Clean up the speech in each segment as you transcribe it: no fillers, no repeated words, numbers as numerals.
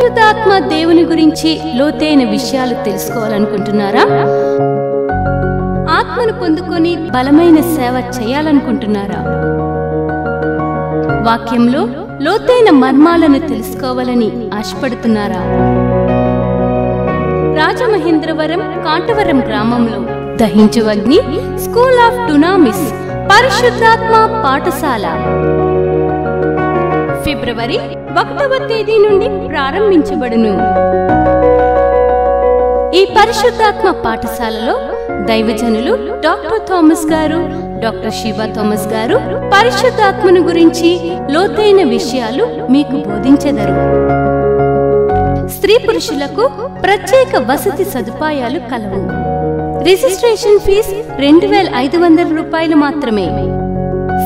పరిశుద్ధాత్మ దేవుని గురించి లోతైన విషయాలు తెలుసుకోవాలనుకుంటున్నారా? ఆత్మను పొందుకొని బలమైన సేవ చేయాలనుకుంటున్నారా? వాక్యంలో లోతైన మర్మాలను తెలుసుకోవాలని ఆశపడుతున్నారా? రాజమహేంద్రవరం కాంటవరం గ్రామంలో దహించు అగ్ని స్కూల్ ఆఫ్ డునామిస్ పరిశుద్ధాత్మ పాఠశాల ఫిబ్రవరి 1వ తేదీ నుండి ప్రారంభించబడును. ఈ పరిశుద్ధాత్మ పాఠశాలలో దైవజనులు డాక్టర్ థామస్ గారు, డాక్టర్ శివ థామస్ గారు పరిశుద్ధాత్మను గురించి లోతైన విషయాలు మీకు బోధించెదరు. స్త్రీ పురుషులకు ప్రత్యేక వసతి సదుపాయాలు కలవు. రిజిస్ట్రేషన్ ఫీజు 2500 రూపాయలు మాత్రమే.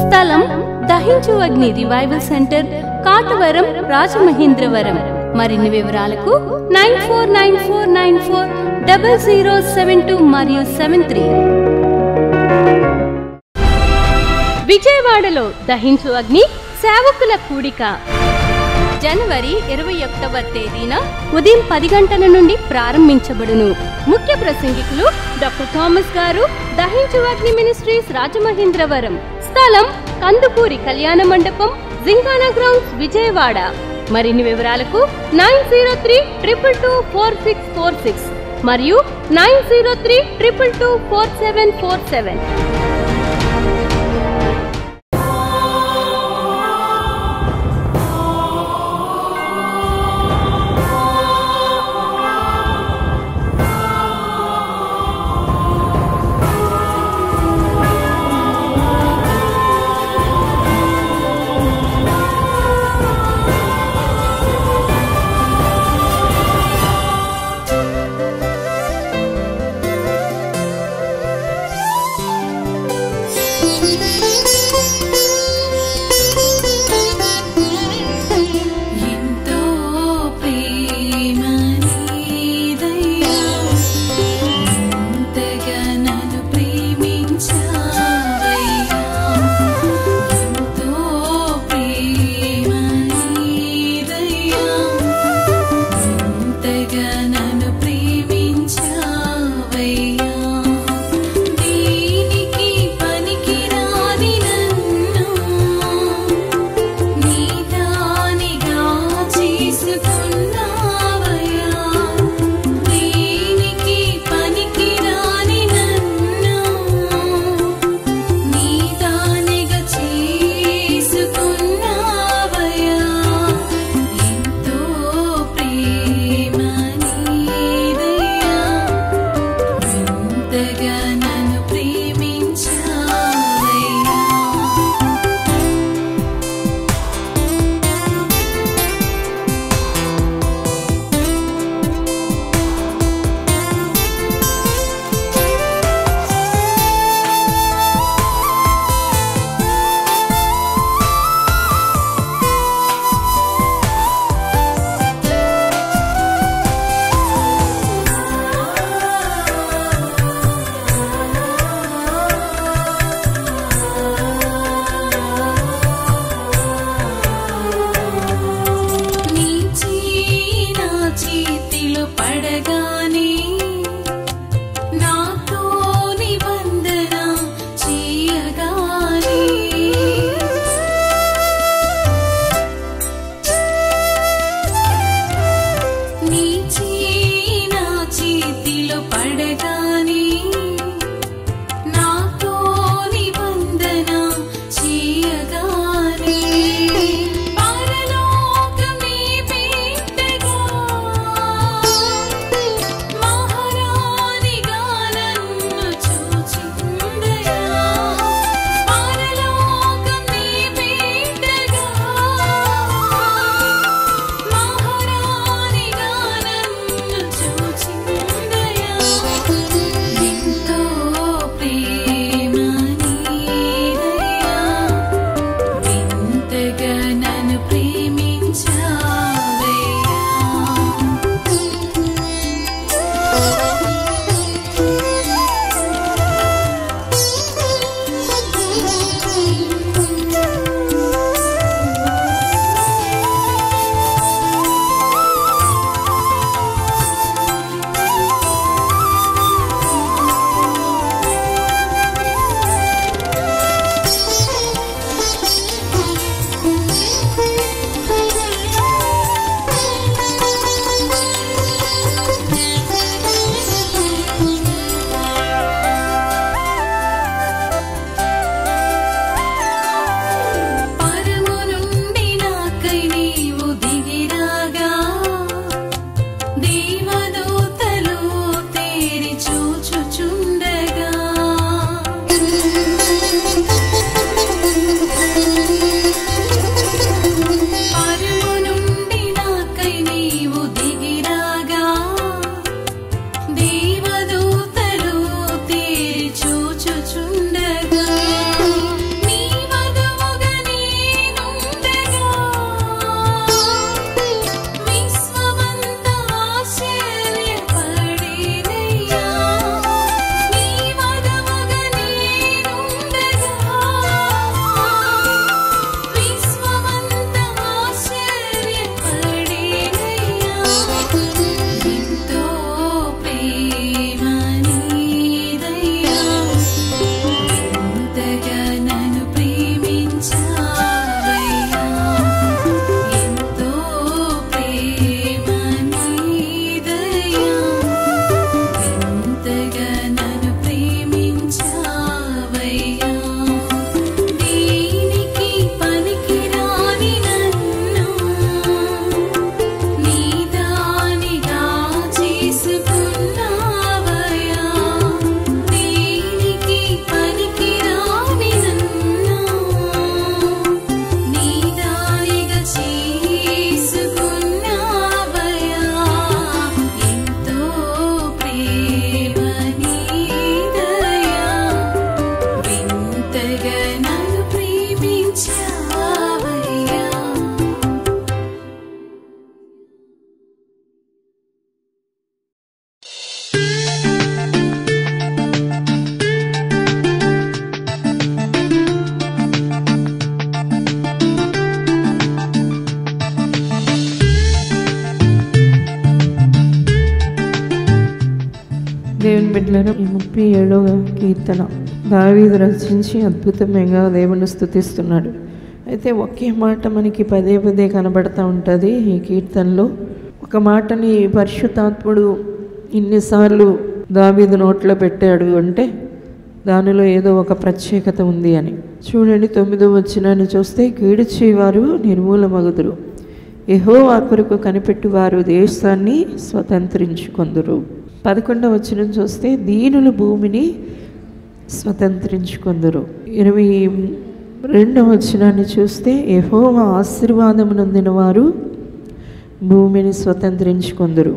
స్థలం దహించు అగ్ని రివైవల్ సెంటర్, కాటవరం, రాజమహేంద్రవరం. మరిన్ని వివరాలకు 9494940072 మరియు 73. విజయవాడలో దహించు అగ్ని సేవకుల కూడిక జనవరి 21వ తేదీన ఉదయం 10 గంటల నుండి ప్రారంభించబడును. ముఖ్య ప్రసంగికులు డాక్టర్ థామస్ గారు, దహించు అగ్ని మినిస్ట్రీస్ రాజమహేంద్రవరం. స్థలం కందుకూరి కళ్యాణ మండపం, జింకానా గ్రౌండ్స్, విజయవాడ. మరిన్ని వివరాలకు 9032224646 మరియు 9032224747. మహా బిడ్డలారా, ఈ 37వ కీర్తన దావీదు రచించి అద్భుతంగా దేవుని స్తుతిస్తున్నాడు. అయితే ఒకే మాట మనకి పదే పదే కనబడతా ఉంటుంది ఈ కీర్తనలో. ఒక మాటని పరిశుద్ధాత్ముడు ఇన్నిసార్లు దావీదు నోట్లో పెట్టాడు అంటే దానిలో ఏదో ఒక ప్రత్యేకత ఉంది అని. చూడండి, 9వ వచనాన్ని చూస్తే, కీడు చేయవారు నిర్మూలమగుదురు, యెహోవా కొరకు కనిపెట్టువారు దేశాన్ని స్వతంత్రించుకొందురు. 11వ వచనం చూస్తే, దీనులు భూమిని స్వతంత్రించుకొందురు. 22వ వచనాన్ని చూస్తే, యెహోవా ఆశీర్వాదము నొందిన వారు భూమిని స్వతంత్రించుకొందురు.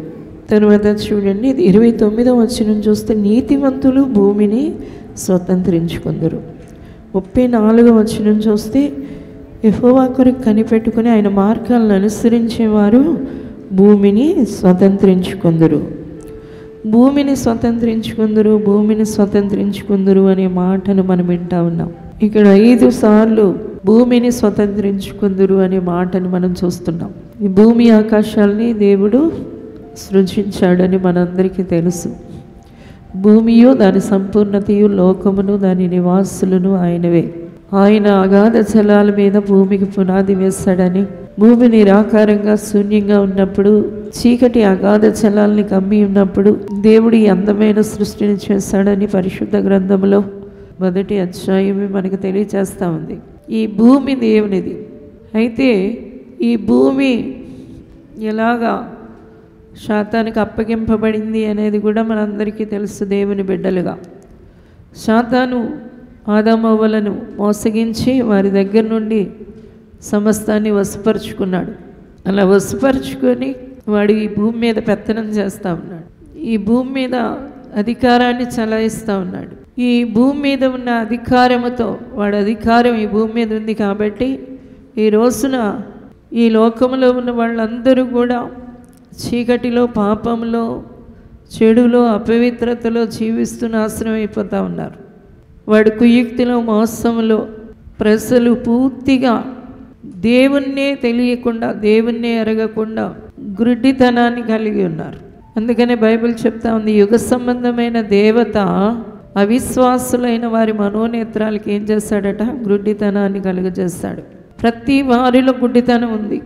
తరువాత చూడండి, 29వ వచనం చూస్తే, నీతివంతులు భూమిని స్వతంత్రించుకొందురు. 34వ వచనం చూస్తే, యెహోవా కొరకు కనిపెట్టుకుని ఆయన మార్గాలను అనుసరించేవారు భూమిని స్వతంత్రించుకొందురు. భూమిని స్వతంత్రించుకొందురు, భూమిని స్వతంత్రించుకొందురు అనే మాటను మనం వింటా ఉన్నాం. ఇక్కడ 5 సార్లు భూమిని స్వతంత్రించుకొందురు అనే మాటను మనం చూస్తున్నాం. ఈ భూమి ఆకాశాలని దేవుడు సృజించాడని మనందరికీ తెలుసు. భూమియు దాని సంపూర్ణతయు, లోకమును దాని నివాసులను ఆయనవే. ఆయన అగాధ జలాల మీద భూమికి పునాది వేశాడని, భూమి నిరాకారంగా శూన్యంగా ఉన్నప్పుడు, చీకటి అగాధ జలాల్ని కమ్మి ఉన్నప్పుడు దేవుడు ఈ అందమైన సృష్టిని చేశాడని పరిశుద్ధ గ్రంథంలో 1వ అధ్యాయమే మనకు తెలియచేస్తూ ఉంది. ఈ భూమి దేవునిది. అయితే ఈ భూమి ఎలాగా శాతానికి అప్పగింపబడింది అనేది కూడా మనందరికీ తెలుసు. దేవుని బిడ్డలుగా శాతాను ఆదామవ్వలను మోసగించి వారి దగ్గర నుండి సమస్తాన్ని వశపరుచుకున్నాడు. అలా వశపరుచుకొని వాడు ఈ భూమి మీద పెత్తనం చేస్తూ ఉన్నాడు. ఈ భూమి మీద అధికారాన్ని చలాయిస్తూ ఉన్నాడు. ఈ భూమి మీద ఉన్న అధికారముతో, వాడి అధికారం ఈ భూమి మీద ఉంది కాబట్టి ఈ రోజున ఈ లోకంలో ఉన్న వాళ్ళందరూ కూడా చీకటిలో, పాపంలో, చెడులో, అపవిత్రతలో జీవిస్తూ నాశనం అయిపోతూ ఉన్నారు. వాడి కుయుక్తిలో, మోసంలో ప్రజలు పూర్తిగా దేవుణ్ణే తెలియకుండా, దేవుణ్ణే ఎరగకుండా గుడ్డితనాన్ని కలిగి ఉన్నారు. అందుకనే బైబిల్ చెప్తా ఉంది, యుగ సంబంధమైన దేవత అవిశ్వాసులైన వారి మనోనేత్రాలకి ఏం చేస్తాడట? గుడ్డితనాన్ని కలుగజేస్తాడు. ప్రతి వారిలో గుడ్డితనం ఉంది.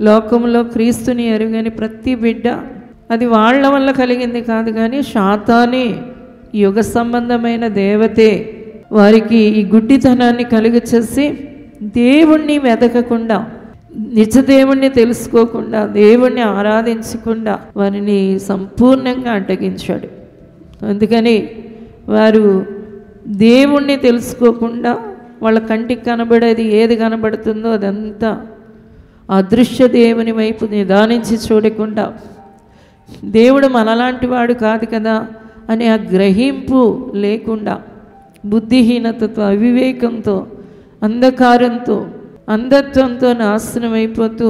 లోకంలో క్రీస్తుని ఎరుగని ప్రతి బిడ్డ అది వాళ్ళ వల్ల కలిగింది కాదు, కానీ శాతానే, యుగ సంబంధమైన దేవతే వారికి ఈ గుడ్డితనాన్ని కలుగచేసి దేవుణ్ణి వెతకకుండా, నిజ దేవుణ్ణి తెలుసుకోకుండా, దేవుణ్ణి ఆరాధించకుండా వారిని సంపూర్ణంగా అడ్డగించాడు. అందుకని వారు దేవుణ్ణి తెలుసుకోకుండా వాళ్ళ కంటికి కనబడేది ఏది కనబడుతుందో అదంతా అదృశ్య దేవుని వైపు నిదానించి చూడకుండా, దేవుడు మనలాంటి వాడు కాదు కదా అనే ఆ గ్రహింపు లేకుండా బుద్ధిహీనతతో, అవివేకంతో, అంధకారంతో, అంధత్వంతో నాశనం అయిపోతూ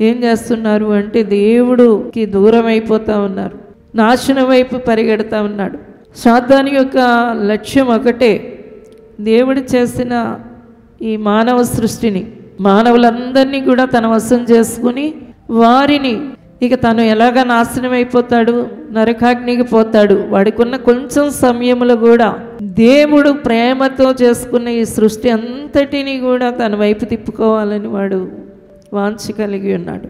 ఏం చేస్తున్నారు అంటే దేవుడికి దూరం అయిపోతూ ఉన్నారు. నాశనం వైపు పరిగెడతా ఉన్నాడు. సాతాను యొక్క లక్ష్యం ఒకటే, దేవుడు చేసిన ఈ మానవ సృష్టిని, మానవులందరినీ కూడా తన వశం చేసుకుని వారిని ఇక తను ఎలాగ నాశనం అయిపోతాడు, నరకాగ్నికి పోతాడు. వాడికి ఉన్న కొంచెం సమయంలో కూడా దేవుడు ప్రేమతో చేసుకున్న ఈ సృష్టి అంతటినీ కూడా తన వైపు తిప్పుకోవాలని వాడు వాంఛ కలిగి ఉన్నాడు.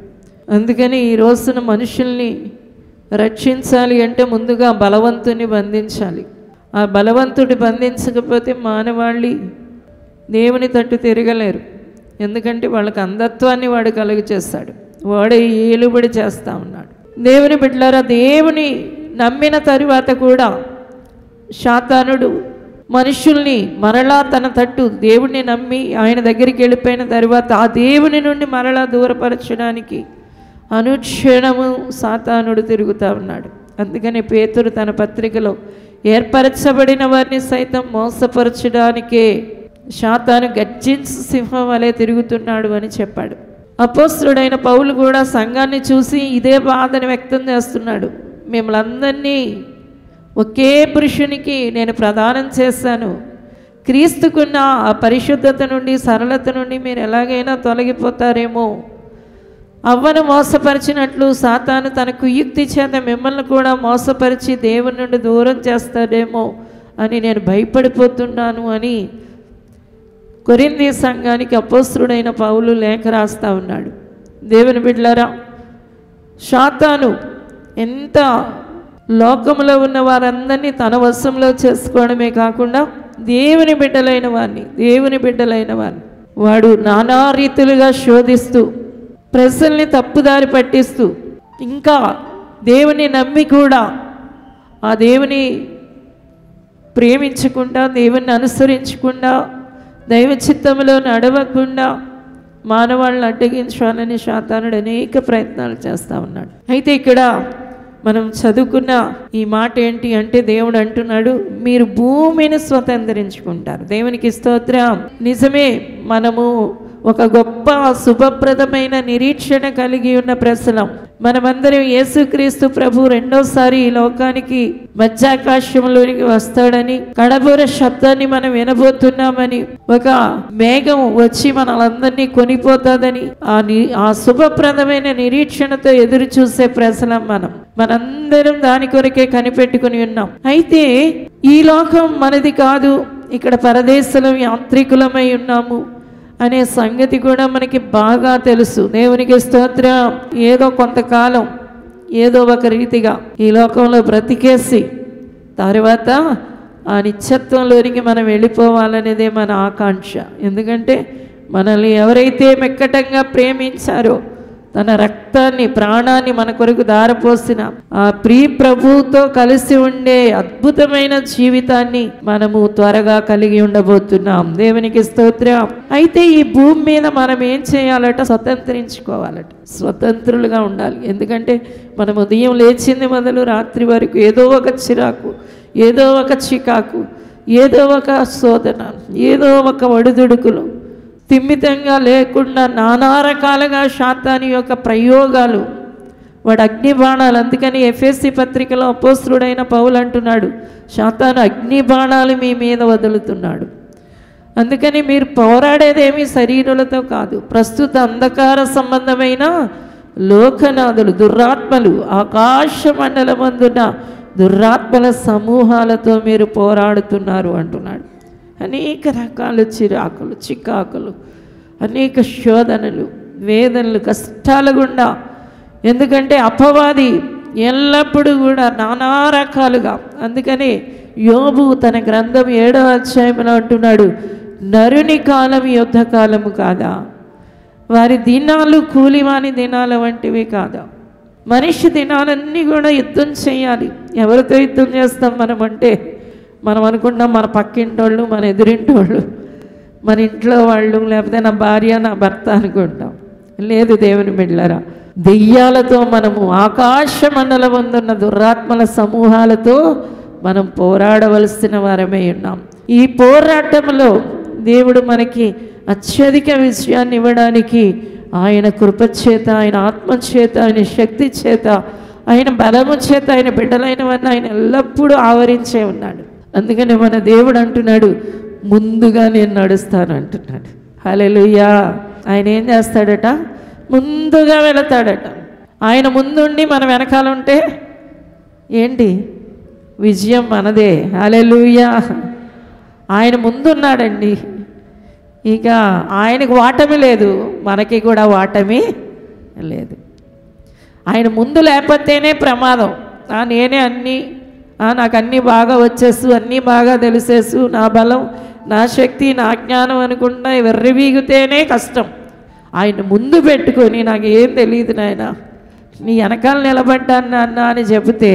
అందుకని ఈ రోజున మనుషుల్ని రక్షించాలి అంటే ముందుగా బలవంతుని బంధించాలి. ఆ బలవంతుడి బంధించకపోతే మానవాళి దేవుని తట్టు తిరగలేరు. ఎందుకంటే వాళ్ళకి అంధత్వాన్ని వాడు కలుగ చేస్తాడు, వాడే ఏలుబడి చేస్తూ ఉన్నాడు. దేవుని బిడ్డలారా, దేవుని నమ్మిన తరువాత కూడా శాతానుడు మనుషుల్ని మరలా తన తట్టు, దేవుణ్ణి నమ్మి ఆయన దగ్గరికి వెళ్ళిపోయిన తరువాత ఆ దేవుని నుండి మరలా దూరపరచడానికి అనుక్షణము సాతానుడు తిరుగుతూ ఉన్నాడు. అందుకని పేతురు తన పత్రికలో ఏర్పరచబడిన వారిని సైతం మోసపరచడానికే శాతాను గర్జించు సింహం వలె తిరుగుతున్నాడు అని చెప్పాడు. అపోస్తలుడైన పౌలు కూడా సంఘాన్ని చూసి ఇదే బాధను వ్యక్తం చేస్తున్నాడు. మిమ్మల్ని అందరినీ ఒకే పురుషునికి నేను ప్రదానం చేశాను, క్రీస్తుకున్న ఆ పరిశుద్ధత నుండి, సరళత నుండి మీరు ఎలాగైనా తొలగిపోతారేమో అవ్వను మోసపరిచినట్లు సాతాను తన కుయుక్తి చేత మిమ్మల్ని కూడా మోసపరిచి దేవుని నుండి దూరం చేస్తాడేమో అని నేను భయపడిపోతున్నాను అని కొరింథీ సంఘానికి అపోస్తలుడైన పౌలు లేఖ రాస్తా ఉన్నాడు. దేవుని బిడ్డలారా, సాతాను ఎంత లోకంలో ఉన్న వారందరినీ తన వశంలో చేసుకోవడమే కాకుండా దేవుని బిడ్డలైన వారిని వాడు నానా రీతులుగా శోధిస్తూ ప్రజల్ని తప్పుదారి పట్టిస్తూ ఇంకా దేవుని నమ్మి కూడా ఆ దేవుని ప్రేమించకుండా దేవుని అనుసరించకుండా దైవ చిత్తంలో నడవకుండా మానవాళ్ళని అడ్డగించాలని సాతానుడు అనేక ప్రయత్నాలు చేస్తూ ఉన్నాడు. అయితే ఇక్కడ మనం చదువుకున్న ఈ మాట ఏంటి అంటే దేవుడు అంటున్నాడు, మీరు భూమిని స్వతంత్రించుకుంటారు. దేవునికి స్తోత్రం. నిజమే, మనము ఒక గొప్ప శుభప్రదమైన నిరీక్షణ కలిగి ఉన్న ప్రజలం. మనమందరం యేసుక్రీస్తు ప్రభు రెండోసారి ఈ లోకానికి మధ్యాకాశంలోనికి వస్తాడని, కడబూర శబ్దాన్ని మనం వినబోతున్నామని, ఒక మేఘం వచ్చి మనలందరినీ కొనిపోతుందని ఆ శుభప్రదమైన నిరీక్షణతో ఎదురు చూసే ప్రజలం మనందరం దాని కొరకే కనిపెట్టుకుని ఉన్నాం. అయితే ఈ లోకం మనది కాదు, ఇక్కడ పరదేశంలో యాత్రికులమై ఉన్నాము అనే సంగతి కూడా మనకి బాగా తెలుసు. దేవునికి స్తోత్రం. ఏదో కొంతకాలం ఏదో ఒక రీతిగా ఈ లోకంలో బ్రతికేసి తర్వాత ఆ నిత్యత్వంలోనికి మనం వెళ్ళిపోవాలనేదే మన ఆకాంక్ష. ఎందుకంటే మనల్ని ఎవరైతే మెక్కటంగా ప్రేమించారో, తన రక్తాన్ని ప్రాణాన్ని మన కొరకు దారపోసిన ఆ ప్రియ ప్రభువుతో కలిసి ఉండే అద్భుతమైన జీవితాన్ని మనము త్వరగా కలిగి ఉండబోతున్నాం. దేవునికి స్తోత్రం. అయితే ఈ భూమి మీద మనం ఏం చేయాలట? స్వతంత్రించుకోవాలట, స్వతంత్రులుగా ఉండాలి. ఎందుకంటే మనం ఉదయం లేచింది మొదలు రాత్రి వరకు ఏదో ఒక చిరాకు, ఏదో ఒక చికాకు, ఏదో ఒక శోధన, ఏదో ఒక ఒడిదుడుకులు, తిమ్మితంగా లేకుండా నానా రకాలుగా సాతాను యొక్క ప్రయోగాలు, వాడు అగ్ని బాణాలు. అందుకని ఎఫెసీ పత్రికలో అపోస్తలుడైన పౌలు అంటున్నాడు, సాతాను అగ్ని బాణాలు మీ మీద వదులుతున్నాడు. అందుకని మీరు పోరాడేదేమీ శరీరులతో కాదు, ప్రస్తుత అంధకార సంబంధమైన లోకనాథులు, దురాత్మలు, ఆకాశ మండలమందున దురాత్మల సమూహాలతో మీరు పోరాడుతున్నారు అంటున్నాడు. అనేక రకాల చిరాకులు, చికాకులు, అనేక శోధనలు, వేదనలు, కష్టాల గుండా. ఎందుకంటే అపవాది ఎల్లప్పుడూ కూడా నానా రకాలుగా. అందుకని యోబు తన గ్రంథం 7వ అధ్యాయంలో అంటున్నాడు, నరుని కాలం యుద్ధ కాలము కాదా, వారి దినాలు కూలివాని దినాల వంటివి కాదా. మనిషి దినాలన్నీ కూడా యుద్ధం చేయాలి. ఎవరితో యుద్ధం చేస్తాం మనం అంటే, మనం అనుకుంటాం మన పక్కింటోళ్ళు, మన ఎదురింటోళ్ళు, మన ఇంట్లో వాళ్ళు, లేకపోతే నా భార్య, నా భర్త అనుకుంటాం. లేదు దేవుని బిడ్డలారా, దెయ్యాలతో మనము ఆకాశ మండలం అందున్న దురాత్మల సమూహాలతో మనం పోరాడవలసిన వారమే ఉన్నాం. ఈ పోరాటంలో దేవుడు మనకి అత్యధిక విజయాన్ని ఇవ్వడానికి ఆయన కృపచేత, ఆయన ఆత్మచేత, ఆయన శక్తి చేత, ఆయన బలము చేత ఆయన బిడ్డలైన వారిని ఆయన ఎల్లప్పుడూ ఆవరించే ఉన్నాడు. అందుకని మన దేవుడు అంటున్నాడు, ముందుగా నేను నడుస్తాను అంటున్నాడు. హల్లెలూయా. ఆయన ఏం చేస్తాడట? ముందుగా వెళతాడట. ఆయన ముందుండి మనం వెనకాల ఉంటే ఏంటి? విజయం మనదే. హల్లెలూయా. ఆయన ముందున్నాడండి, ఇక ఆయనకు వాటమి లేదు, మనకి కూడా వాటమి లేదు. ఆయన ముందు లేకపోతేనే ప్రమాదం. నేనే అన్నీ, నాకు అన్నీ బాగా వచ్చేసు, అన్నీ బాగా తెలిసేసు, నా బలం, నా శక్తి, నా జ్ఞానం అనుకుంటా వెర్రివీగితేనే కష్టం. ఆయన ముందు పెట్టుకొని నాకు ఏం తెలియదు నాయన, నీ వెనకాల నిలబడ్డాను నాన్న అని చెబితే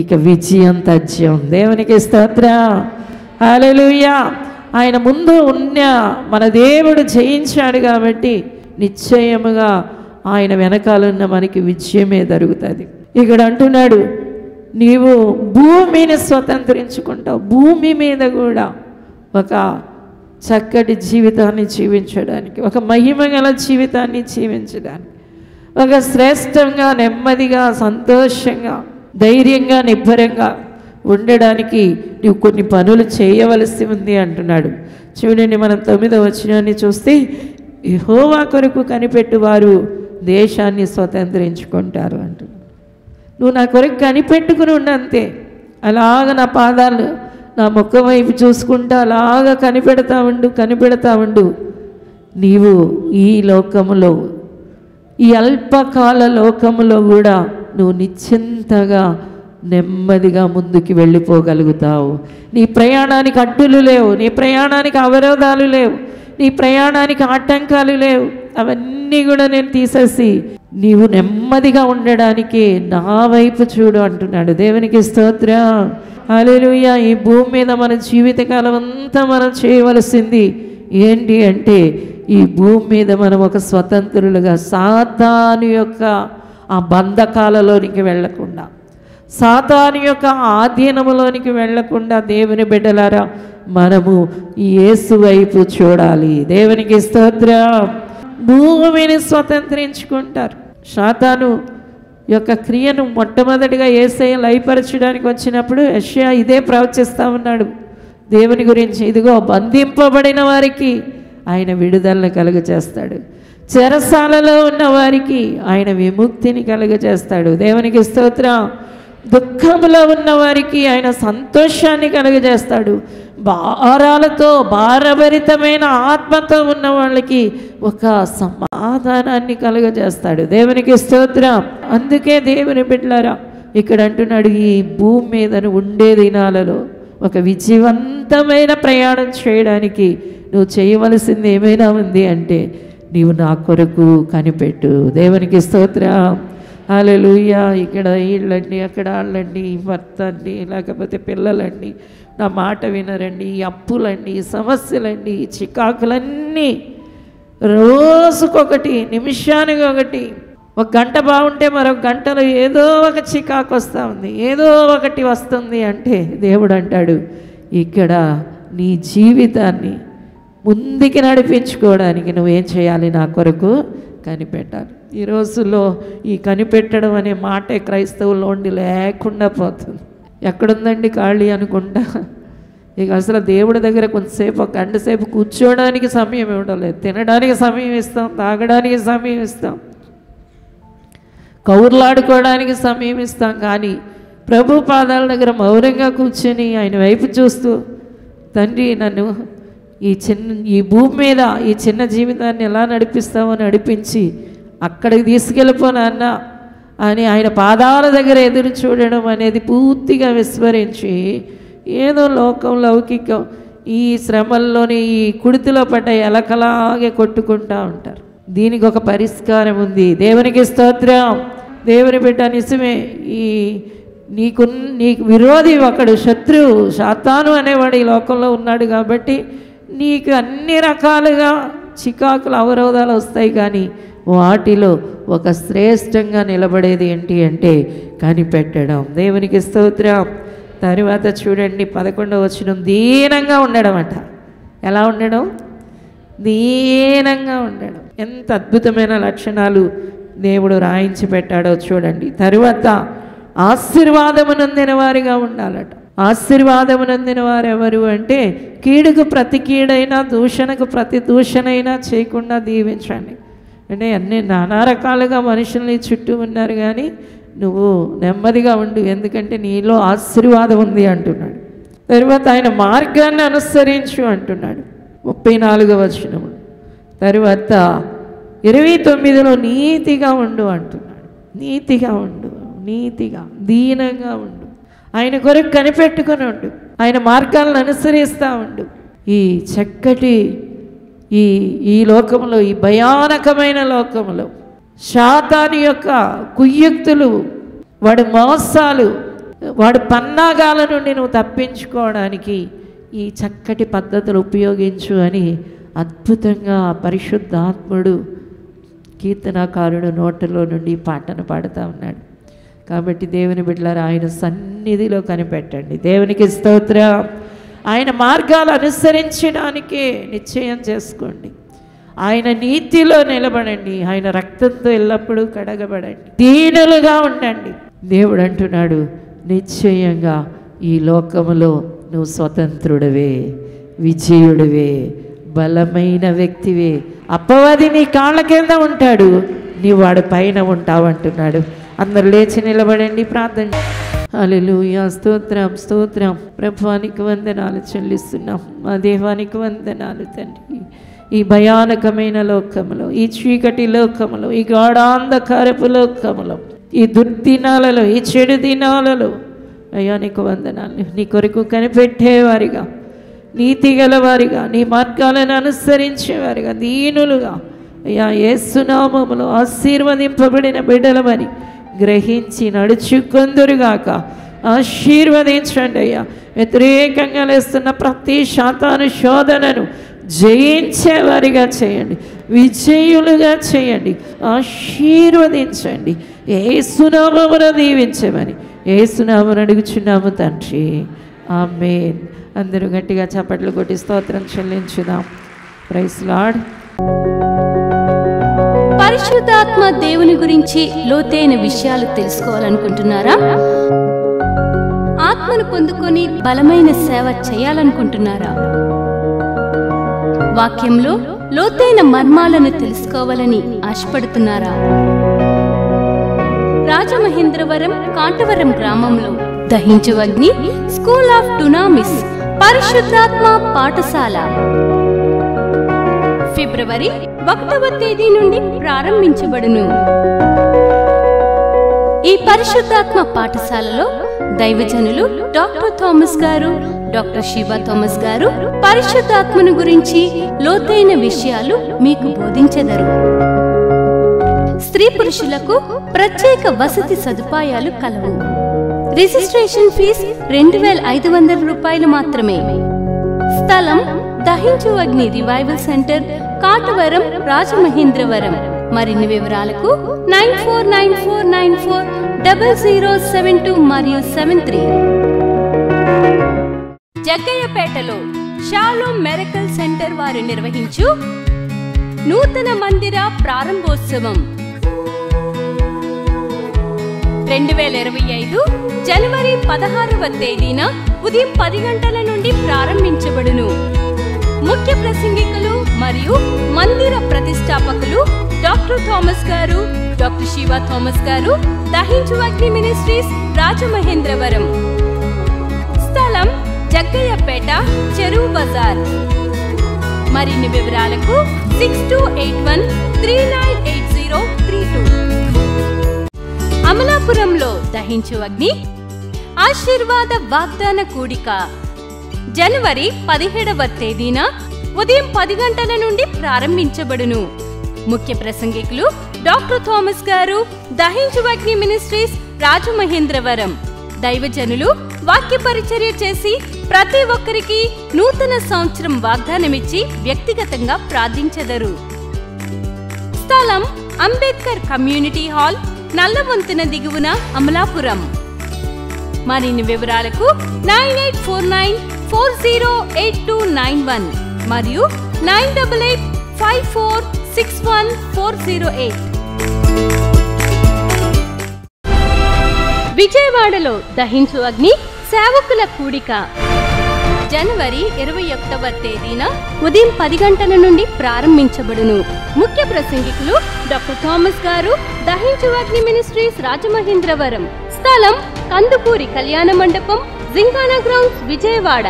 ఇక విజయం తథ్యం. దేవునికి స్తోత్రం. హల్లెలూయా. ఆయన ముందు ఉన్న మన దేవుడు జయించాడు కాబట్టి నిశ్చయముగా ఆయన వెనకాలన్న మనకి విజయమే జరుగుతుంది. ఇక్కడ అంటున్నాడు, నీవు భూమిని స్వతంత్రించుకుంటావు. భూమి మీద కూడా ఒక చక్కటి జీవితాన్ని జీవించడానికి, ఒక మహిమగల జీవితాన్ని జీవించడానికి, ఒక శ్రేష్టంగా, నెమ్మదిగా, సంతోషంగా, ధైర్యంగా, నిబ్బరంగా ఉండడానికి నువ్వు కొన్ని పనులు చేయవలసి ఉంది అంటున్నాడు. చూడండి, మనం 9వ వచనాన్ని చూస్తే, యెహోవా కొరకు కనిపెట్టువారు దేశాన్ని స్వతంత్రించుకుంటారు అంటున్నాడు. నువ్వు నా కొరకు కనిపెట్టుకుని ఉండు అంతే. అలాగ నా పాదాలు నా ముఖం వైపు చూసుకుంటా అలాగ కనిపెడతా ఉండు. నీవు ఈ లోకములో, ఈ అల్పకాల లోకములో కూడా నువ్వు నిశ్చింతగా నెమ్మదిగా ముందుకు వెళ్ళిపోగలుగుతావు. నీ ప్రయాణానికి అడ్డులు లేవు, నీ ప్రయాణానికి అవరోధాలు లేవు, నీ ప్రయాణానికి ఆటంకాలు లేవు. అవన్నీ కూడా నేను తీసేసి నీవు నెమ్మదిగా ఉండడానికి నా వైపు చూడు అంటున్నాడు. దేవునికి స్తోత్రం, హల్లెలూయా. ఈ భూమి మీద మన జీవితకాలం అంతా మనం చేయవలసింది ఏంటి అంటే, ఈ భూమి మీద మనం ఒక స్వతంత్రులుగా సాతాను యొక్క ఆ బంధకాలలోనికి వెళ్ళకుండా, సాతాను యొక్క ఆధీనములోనికి వెళ్ళకుండా దేవుని బిడ్డలారా మనము యేసు వైపు చూడాలి. దేవునికి స్తోత్రం. భూమిని స్వతంత్రించుకుంటారు. సాతాను యొక్క క్రియను మొట్టమొదటిగా యేసయ్య లయపరచడానికి వచ్చినప్పుడు యెషయా ఇదే ప్రవచిస్తూ ఉన్నాడు దేవుని గురించి. ఇదిగో బంధింపబడిన వారికి ఆయన విడుదలను కలుగజేస్తాడు, చెరసాలలో ఉన్న వారికి ఆయన విముక్తిని కలుగజేస్తాడు. దేవునికి స్తోత్రం. దుఃఖంలో ఉన్న వారికి ఆయన సంతోషాన్ని కలుగజేస్తాడు. భారాలతో, భారభరితమైన ఆత్మతో ఉన్న వాళ్ళకి ఒక సమాధానాన్ని కలుగజేస్తాడు. దేవునికి స్తోత్రం. అందుకే దేవుని బిడ్డలారా ఇక్కడ అంటున్నాడు, ఈ భూమి మీద ఉండే దినాలలో ఒక విజయవంతమైన ప్రయాణం చేయడానికి నువ్వు చేయవలసింది ఏమైనా ఉంది అంటే నీవు నా కొరకు కనిపెట్టు. దేవునికి స్తోత్రం, హల్లెలూయా. ఇక్కడ వీళ్ళండి, అక్కడ వాళ్ళండి, భర్త అండి, లేకపోతే పిల్లలండి, నా మాట వినరండి, ఈ అప్పులండి, ఈ సమస్యలండి, ఈ చికాకులన్నీ రోజుకొకటి, నిమిషానికి ఒకటి. ఒక గంట బాగుంటే మరొక గంటలో ఏదో ఒక చికాకు వస్తూ ఉంది, ఏదో ఒకటి వస్తుంది అంటే దేవుడు అంటాడు, ఇక్కడ నీ జీవితాన్ని ముందుకి నడిపించుకోవడానికి నువ్వేం చేయాలి? నా కొరకు కనిపెట్టాలి. ఈ రోజుల్లో ఈ కనిపెట్టడం అనే మాటే క్రైస్తవుల్లో ఉండి లేకుండా పోతుంది. ఎక్కడుందండి ఖాళీ అనుకుంటా. ఇక అసలు దేవుడి దగ్గర కొంతసేపు, ఒక గంట సేపు కూర్చోవడానికి సమయం ఇవ్వడం లేదు. తినడానికి సమయం ఇస్తాం, తాగడానికి సమయం ఇస్తాం, కౌర్లాడుకోవడానికి సమయం ఇస్తాం. కానీ ప్రభు పాదాల దగ్గర మౌనంగా కూర్చొని ఆయన వైపు చూస్తూ, తండ్రి నన్ను ఈ భూమి మీద ఈ చిన్న జీవితాన్ని ఎలా నడిపిస్తామో నడిపించి అక్కడికి తీసుకెళ్ళిపోనన్న అని ఆయన పాదాల దగ్గర ఎదురు చూడడం అనేది పూర్తిగా విస్మరించి ఏదో లోకం, లౌకికం, ఈ శ్రమల్లోని ఈ కుడితిలో పడ్డ ఎలకలాగే కొట్టుకుంటూ ఉంటారు. దీనికి ఒక పరిష్కారం ఉంది. దేవునికి స్తోత్రం. దేవుని బిడ్డ నిజమే, నీకు విరోధి ఒకడు, శత్రువు సాతాను అనేవాడు ఈ లోకంలో ఉన్నాడు. కాబట్టి నీకు అన్ని రకాలుగా చికాకులు, అవరోధాలు వస్తాయి. కానీ వాటిలో ఒక శ్రేష్టంగా నిలబడేది ఏంటి అంటే కనిపెట్టడం. దేవునికి స్తోత్రం. తరువాత చూడండి 11వ వచనం, దీనంగా ఉండడం అంట. ఎలా ఉండడం? దీనంగా ఉండడం. ఎంత అద్భుతమైన లక్షణాలు దేవుడు రాయించి పెట్టాడో చూడండి. తరువాత ఆశీర్వాదమునందిన వారిగా ఉండాలట. ఆశీర్వాదమునందిన వారు ఎవరు అంటే, కీడుకు ప్రతి కీడైనా, దూషణకు ప్రతి దూషణైనా చేయకుండా దీవించండి. అంటే అన్నీ నానా రకాలుగా మనుషుల్ని చుట్టూ ఉన్నారు, కానీ నువ్వు నెమ్మదిగా ఉండు, ఎందుకంటే నీలో ఆశీర్వాదం ఉంది అంటున్నాడు. తరువాత ఆయన మార్గాన్ని అనుసరించు అంటున్నాడు 34వ వచనం. తరువాత 29లో నీతిగా ఉండు అంటున్నాడు. నీతిగా ఉండు, నీతిగా, దీనంగా ఉండు, ఆయన కొరకు కనిపెట్టుకుని ఉండు, ఆయన మార్గాలను అనుసరిస్తూ ఉండు. ఈ చక్కటి ఈ లోకంలో, ఈ భయానకమైన లోకంలో సాతాను యొక్క కుయుక్తులు, వాడి మోసాలు, వాడి పన్నాగాల నుండి నువ్వు తప్పించుకోవడానికి ఈ చక్కటి పద్ధతులు ఉపయోగించు అని అద్భుతంగా పరిశుద్ధాత్ముడు కీర్తనాకారుడు నోటిలో నుండి పాటను పాడుతూ ఉన్నాడు. కాబట్టి దేవుని బిడ్డలారా ఆయన సన్నిధిలో కనిపెట్టండి. దేవునికి స్తోత్రం. ఆయన మార్గాలు అనుసరించడానికే నిశ్చయం చేసుకోండి. ఆయన నీతిలో నిలబడండి. ఆయన రక్తంతో ఎల్లప్పుడూ కడగబడండి. దీనులుగా ఉండండి. దేవుడు అంటున్నాడు, నిశ్చయంగా ఈ లోకములో నువ్వు స్వతంత్రుడివే, విజయుడివే, బలమైన వ్యక్తివే. అపవాది నీ కాళ్ళ కింద ఉంటాడు, నీ వాడి పైన ఉంటావంటున్నాడు. అందరు లేచి నిలబడండి, ప్రార్థన. హల్లెలూయా, స్తోత్రం స్తోత్రం. ప్రభువానికి వందనాలు చెల్లిస్తున్నాం. మా దేవానికి వందనాలు తండ్రి. ఈ భయానకమైన లోకములో, ఈ చీకటి లోకములో, ఈ గాఢాంధకారపు లోకములో, ఈ దుర్దినాలలో, ఈ చెడు దినాలలో అయ్యా నీకు వందనాలు. నీ కొరకు కనిపెట్టేవారిగా, నీతి గలవారిగా, నీ మార్గాలను అనుసరించేవారిగా, దీనులుగా అయ్యా యేసు నామములో ఆశీర్వదింపబడిన బిడ్డలమని గ్రహించి నడుచుకొందురుగాక. ఆశీర్వదించండి అయ్యా. వ్యతిరేకంగా లేస్తున్న ప్రతి శాతాను శోధనను జయించేవారిగా చేయండి, విజయులుగా చేయండి, ఆశీర్వదించండి. యేసు నామమున దీవించమని యేసు నామమున అడుగుచున్నాము తండ్రి, ఆమేన్. అందరూ గట్టిగా చప్పట్లు కొట్టి స్తోత్రం చెల్లించుదాం. Praise lord. పరిశుద్ధాత్మ దేవుని గురించి లోతైన విషయాలు తెలుసుకోవాలనుకుంటున్నారా? ఆత్మను పొందుకొని బలమైన సేవ చేయాలనుకుంటున్నారా? వాక్యంలో లోతైన మర్మాలను తెలుసుకోవాలని ఆశపడుతున్నారా? రాజమహేంద్రవరం కాంటవరం గ్రామంలో దహించు అగ్ని స్కూల్ ఆఫ్ డునామిస్ పరిశుద్ధాత్మ పాఠశాల ఫిబ్రవరి 1వ తేదీ నుండి ప్రారంభించబడును. ఈ పరిశుద్ధాత్మ పాఠశాలలో దైవజనులు డాక్టర్ థామస్ గారు, డాక్టర్ శివ థామస్ గారు పరిశుద్ధాత్మను గురించి లోతైన విషయాలు మీకు బోధించెదరు. స్త్రీ పురుషులకు ప్రత్యేక వసతి సదుపాయాలు కలవు. రిజిస్ట్రేషన్ ఫీజు 2500 రూపాయలు మాత్రమే. స్థలం దహించు అగ్ని రివైవల్ సెంటర్, కాటవరం, రాజమహేంద్రవరం. మరిన్ని వివరాలకు 9494940072 మరియు 73. జగ్గయ్యపేటలో షాలోమ్ మిరకల్ సెంటర్ వారు నిర్వహించు నూతన మందిర ప్రారంభోత్సవం 2025 జనవరి 16వ తేదీన ఉదయం 10 గంటల నుండి ప్రారంభించబడును. ముఖ్య ప్రసంగికులు మరియు మందిర ప్రతిష్టాపకులు డాక్టర్ థామస్ గారు, డాక్టర్ శివ థామస్ గారు, దహించు అగ్ని మినిస్ట్రీస్, రాజమహేంద్రవరం. స్థలం జగ్గయ్యపేట, చెరువు బజార్. మరిన్ని వివరాలకు 6281398032. అమలాపురంలో దహించు అగ్ని ఆశీర్వాద వాగ్దాన కూడిక జనవరి 17వ తేదీన ఉదయం 10 గంటల నుండి ప్రారంభించబడును. ముఖ్య ప్రసంగికులు డాక్టర్ థామస్ గారు, దహించు అగ్ని మినిస్ట్రీస్, రాజమహేంద్రవరం. దైవజనులు వాక్య పరిచర్య చేసి ప్రతి ఒక్కరికి నూతన సంవత్సరం వాగ్దానమిచ్చి వ్యక్తిగతంగా ప్రార్థించెదరు. స్థలం అంబేద్కర్ కమ్యూనిటీ హాల్, నల్లవంతెన దిగువన, అమలాపురం. మరిన్ని వివరాలకు 9849408291 మరియు 9885461408. విజయవాడలో దహించు అగ్ని సేవకుల కూడిక జనవరి 21వ తేదీన ఉదయం 10 గంటల నుండి ప్రారంభించబడును. ముఖ్య ప్రసంగికులు డాక్టర్ థామస్ గారు, దహించు అగ్ని మినిస్ట్రీస్, రాజమహేంద్రవరం. స్థలం కందుకూరి కళ్యాణ మండపం, జింకానా గ్రౌండ్స్, విజయవాడ.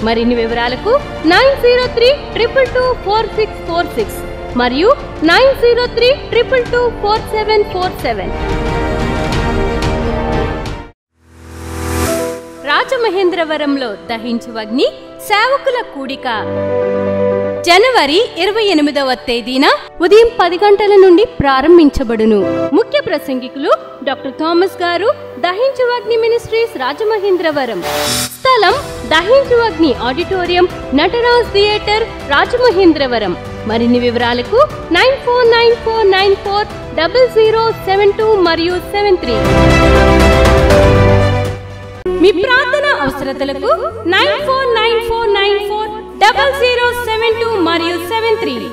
మరిన్ని వివరాలకు 9032224646 మరియు 9032224747. రాజమహేంద్రవరంలో దహించు అగ్ని సేవకుల కూడిక జనవరి 28వ తేదీన ఉదయం 10 గంటల నుండి ప్రారంభించబడును. ముఖ్య ప్రసంగికులు డాక్టర్ థామస్ గారు, దహించు అగ్ని మినిస్ట్రీస్, రాజమహేంద్రవరం. స్థలం దహించు అగ్ని ఆడిటోరియం, నటరాజ్ థియేటర్, రాజమహేంద్రవరం. మరిన్ని వివరాలకు 9494940072 మరియు 73. మీ ప్రార్థన అవసరతలకు 9494940072 మరియు 73.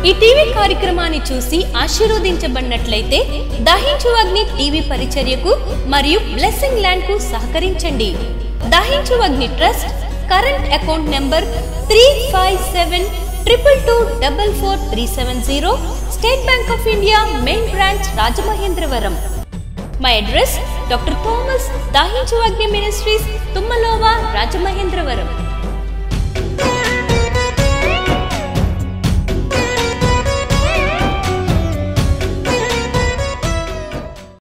ఈ టీవీ కార్యక్రమాన్ని చూసి ఆశీర్వదించబడినట్లయితే దహించు అగ్ని టీవీ పరిచర్యకు మరియు బ్లెస్సింగ్ ల్యాండ్ కు సహకరించండి. దహించు అగ్ని trust current account number 357222444370 state bank of India main branch Rajamahendravaram. My address Dr. Thomas Dahinchu Agni Ministries, Tummalova, Rajamahendravaram.